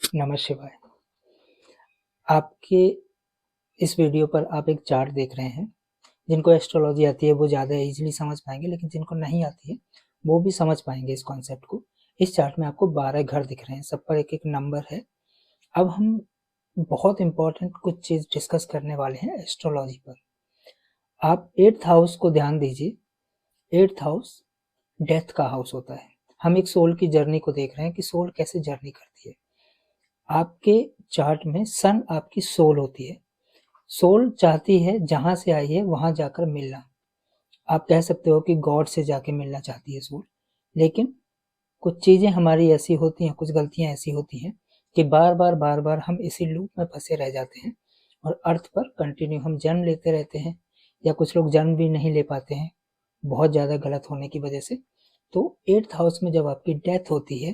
नमः शिवाय। आपके इस वीडियो पर आप एक चार्ट देख रहे हैं। जिनको एस्ट्रोलॉजी आती है वो ज़्यादा इजीली समझ पाएंगे, लेकिन जिनको नहीं आती है वो भी समझ पाएंगे इस कॉन्सेप्ट को। इस चार्ट में आपको 12 घर दिख रहे हैं, सब पर एक एक नंबर है। अब हम बहुत इंपॉर्टेंट कुछ चीज़ डिस्कस करने वाले हैं एस्ट्रोलॉजी पर। आप 8th हाउस को ध्यान दीजिए। 8th हाउस डेथ का हाउस होता है। हम एक सोल की जर्नी को देख रहे हैं कि सोल कैसे जर्नी करती है। आपके चार्ट में सन आपकी सोल होती है। सोल चाहती है जहां से आई है वहां जाकर मिलना। आप कह सकते हो कि गॉड से जाके मिलना चाहती है सोल। लेकिन कुछ चीजें हमारी ऐसी होती हैं, कुछ गलतियां ऐसी होती हैं कि बार बार हम इसी लूप में फंसे रह जाते हैं और अर्थ पर कंटिन्यू हम जन्म लेते रहते हैं, या कुछ लोग जन्म भी नहीं ले पाते हैं बहुत ज़्यादा गलत होने की वजह से। तो 8th हाउस में जब आपकी डेथ होती है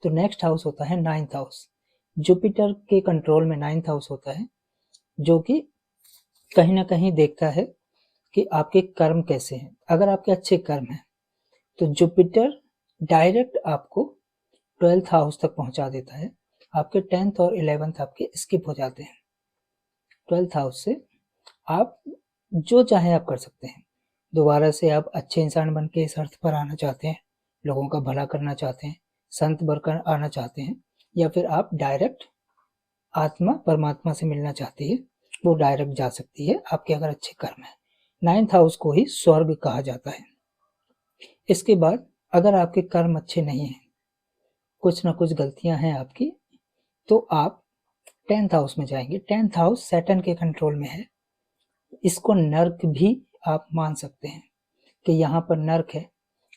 तो नेक्स्ट हाउस होता है 9th हाउस। जुपिटर के कंट्रोल में 9th हाउस होता है, जो कि कहीं ना कहीं देखता है कि आपके कर्म कैसे हैं। अगर आपके अच्छे कर्म हैं तो जुपिटर डायरेक्ट आपको 12th हाउस तक पहुंचा देता है। आपके 10th और 11th आपके स्किप हो जाते हैं। 12th हाउस से आप जो चाहे आप कर सकते हैं। दोबारा से आप अच्छे इंसान बन के इस अर्थ पर आना चाहते हैं, लोगों का भला करना चाहते हैं, संत बनकर आना चाहते हैं, या फिर आप डायरेक्ट आत्मा परमात्मा से मिलना चाहती है, वो डायरेक्ट जा सकती है आपके अगर अच्छे कर्म है। 9th हाउस को ही स्वर्ग कहा जाता है। इसके बाद अगर आपके कर्म अच्छे नहीं हैं, कुछ ना कुछ गलतियां हैं आपकी, तो आप 10th हाउस में जाएंगे। 10th हाउस सैटर्न के कंट्रोल में है। इसको नर्क भी आप मान सकते हैं कि यहाँ पर नर्क है,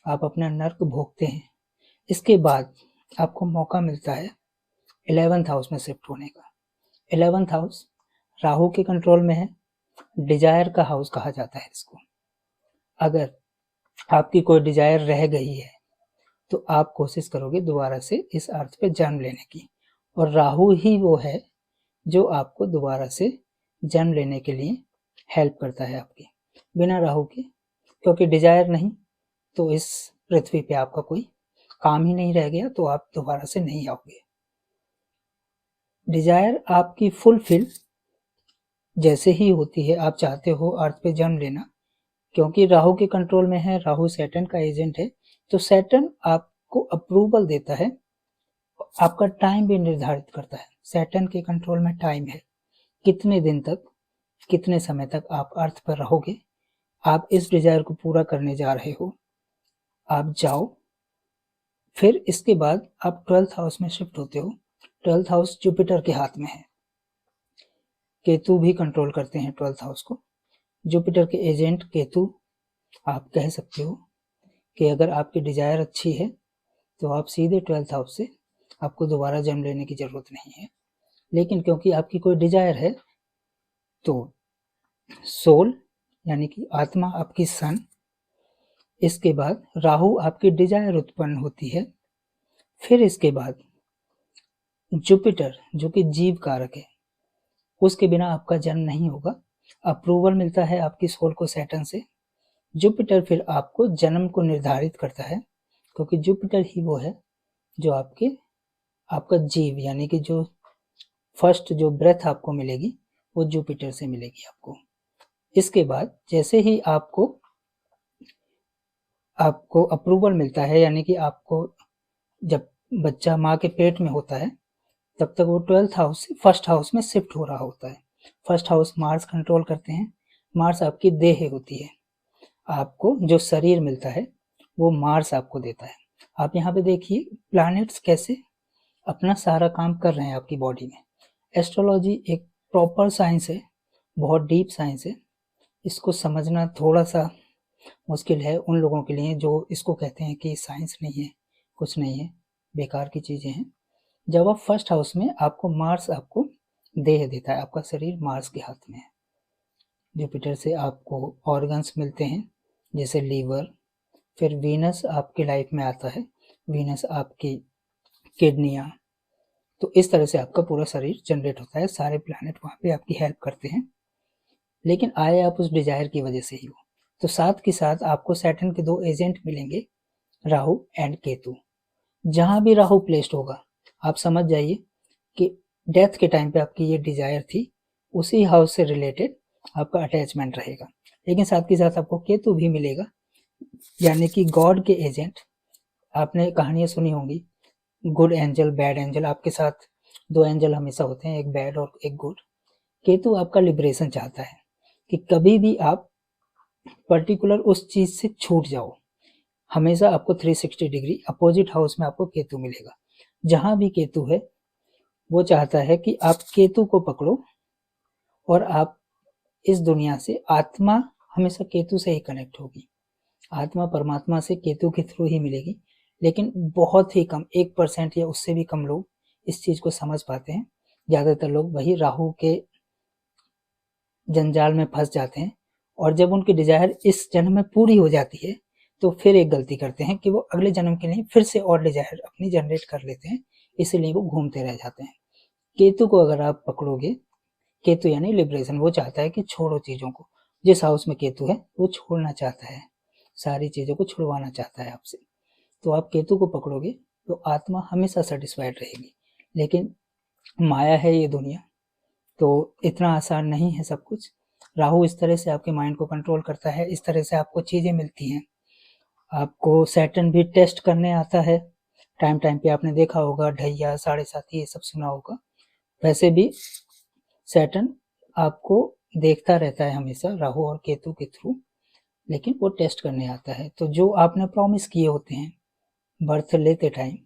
आप अपना नर्क भोगते हैं। इसके बाद आपको मौका मिलता है 11th हाउस में शिफ्ट होने का। 11th हाउस राहु के कंट्रोल में है, डिजायर का हाउस कहा जाता है इसको। अगर आपकी कोई डिजायर रह गई है तो आप कोशिश करोगे दोबारा से इस अर्थ पे जन्म लेने की, और राहु ही वो है जो आपको दोबारा से जन्म लेने के लिए हेल्प करता है आपकी। बिना राहु के, क्योंकि डिजायर नहीं, तो इस पृथ्वी पे आपका कोई काम ही नहीं रह गया, तो आप दोबारा से नहीं आओगे। डिजायर आपकी फुलफिल जैसे ही होती है, आप चाहते हो अर्थ पे जन्म लेना, क्योंकि राहु के कंट्रोल में है, राहु सैटर्न का एजेंट है, तो सैटर्न आपको अप्रूवल देता है। आपका टाइम भी निर्धारित करता है। सैटर्न के कंट्रोल में टाइम है, कितने दिन तक, कितने समय तक आप अर्थ पर रहोगे। आप इस डिजायर को पूरा करने जा रहे हो, आप जाओ। फिर इसके बाद आप 12th हाउस में शिफ्ट होते हो। 12th हाउस जुपिटर के हाथ में है। केतु भी कंट्रोल करते हैं 12th हाउस को। जुपिटर के एजेंट केतु, आप कह सकते हो कि अगर आपकी डिजायर अच्छी है तो आप सीधे 12th हाउस से, आपको दोबारा जन्म लेने की जरूरत नहीं है। लेकिन क्योंकि आपकी कोई डिजायर है, तो सोल यानी कि आत्मा आपकी सन, इसके बाद राहु आपकी डिजायर उत्पन्न होती है। फिर इसके बाद जुपिटर जो कि जीव कारक है, उसके बिना आपका जन्म नहीं होगा। अप्रूवल मिलता है आपकी सोल को सैटर्न से। जुपिटर फिर आपको जन्म को निर्धारित करता है, क्योंकि जुपिटर ही वो है जो आपका जीव यानी कि जो फर्स्ट जो ब्रेथ आपको मिलेगी वो जुपिटर से मिलेगी आपको। इसके बाद जैसे ही आपको अप्रूवल मिलता है, यानी कि आपको जब बच्चा माँ के पेट में होता है तब तक वो 12th हाउस से फर्स्ट हाउस में शिफ्ट हो रहा होता है। फर्स्ट हाउस मार्स कंट्रोल करते हैं। मार्स आपकी देह होती है। आपको जो शरीर मिलता है वो मार्स आपको देता है। आप यहाँ पे देखिए प्लैनेट्स कैसे अपना सारा काम कर रहे हैं आपकी बॉडी में। एस्ट्रोलॉजी एक प्रॉपर साइंस है, बहुत डीप साइंस है। इसको समझना थोड़ा सा मुश्किल है उन लोगों के लिए जो इसको कहते हैं कि साइंस नहीं है, कुछ नहीं है, बेकार की चीज़ें हैं। जब आप फर्स्ट हाउस में, आपको मार्स आपको देह देता है, आपका शरीर मार्स के हाथ में है। जुपिटर से आपको ऑर्गन्स मिलते हैं जैसे लीवर। फिर वीनस आपकी लाइफ में आता है, वीनस आपकी किडनियाँ। तो इस तरह से आपका पूरा शरीर जनरेट होता है। सारे प्लैनेट वहाँ पे आपकी हेल्प करते हैं, लेकिन आए आप उस डिजायर की वजह से ही हो। तो साथ के साथ आपको सैटर्न के दो एजेंट मिलेंगे, राहु एंड केतु। जहां भी राहु प्लेस्ड होगा, आप समझ जाइए डेथ के टाइम पे आपकी ये डिजायर थी, उसी हाउस से रिलेटेड आपका अटैचमेंट रहेगा। लेकिन साथ के साथ आपको केतु भी मिलेगा, यानी कि गॉड के एजेंट। आपने कहानियां सुनी होंगी, गुड एंजल बैड एंजल। आपके साथ दो एंजल हमेशा होते हैं, एक बैड और एक गुड। केतु आपका लिबरेशन चाहता है कि कभी भी आप पर्टिकुलर उस चीज से छूट जाओ। हमेशा आपको 360 डिग्री अपोजिट हाउस में आपको केतु मिलेगा। जहां भी केतु है वो चाहता है कि आप केतु को पकड़ो, और आप इस दुनिया से, आत्मा हमेशा केतु से ही कनेक्ट होगी। आत्मा परमात्मा से केतु के थ्रू ही मिलेगी। लेकिन बहुत ही कम 1% या उससे भी कम लोग इस चीज को समझ पाते हैं। ज्यादातर लोग वही राहु के जंजाल में फंस जाते हैं, और जब उनकी डिजायर इस जन्म में पूरी हो जाती है तो फिर एक गलती करते हैं कि वो अगले जन्म के लिए फिर से और डिजायर अपनी जनरेट कर लेते हैं, इसीलिए वो घूमते रह जाते हैं। केतु को अगर आप पकड़ोगे, केतु यानी लिबरेशन, वो चाहता है कि छोड़ो चीजों को। जिस हाउस में केतु है वो छोड़ना चाहता है, सारी चीजों को छुड़वाना चाहता है आपसे। तो आप केतु को पकड़ोगे तो आत्मा हमेशा सेटिस्फाइड रहेगी। लेकिन माया है ये दुनिया, तो इतना आसान नहीं है सब कुछ। राहु इस तरह से आपके माइंड को कंट्रोल करता है, इस तरह से आपको चीजें मिलती हैं। आपको सैटर्न भी टेस्ट करने आता है टाइम टाइम पे। आपने देखा होगा ढैया, साढ़े साथी, ये सब सुना होगा। वैसे भी सैटर्न आपको देखता रहता है हमेशा राहु और केतु के थ्रू, लेकिन वो टेस्ट करने आता है। तो जो आपने प्रॉमिस किए होते हैं बर्थ लेते टाइम,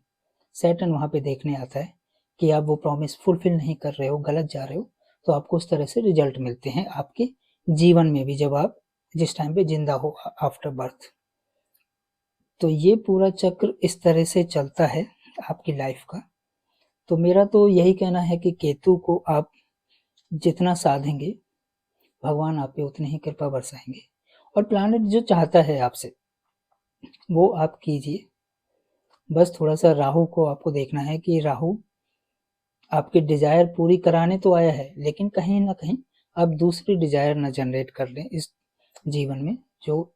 सैटर्न वहां पे देखने आता है कि आप वो प्रॉमिस फुलफिल नहीं कर रहे हो, गलत जा रहे हो। तो आपको उस तरह से रिजल्ट मिलते हैं आपके जीवन में भी, जब आप जिस टाइम पे जिंदा हो आफ्टर बर्थ। तो ये पूरा चक्र इस तरह से चलता है आपकी लाइफ का। तो मेरा तो यही कहना है कि केतु को आप जितना साधेंगे, भगवान आप पे उतनी ही कृपा बरसाएंगे। और प्लानट जो चाहता है आपसे वो आप कीजिए। बस थोड़ा सा राहु को आपको देखना है कि राहु आपकी डिजायर पूरी कराने तो आया है, लेकिन कहीं ना कहीं आप दूसरी डिजायर ना जनरेट कर लें इस जीवन में। जो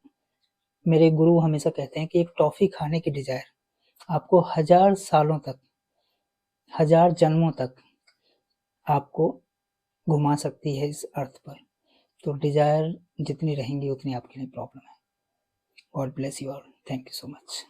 मेरे गुरु हमेशा कहते हैं कि एक टॉफी खाने की डिजायर आपको 1000 सालों तक, 1000 जन्मों तक आपको घुमा सकती है इस अर्थ पर। तो डिजायर जितनी रहेंगी उतनी आपके लिए प्रॉब्लम है। God bless you all, thank you so much.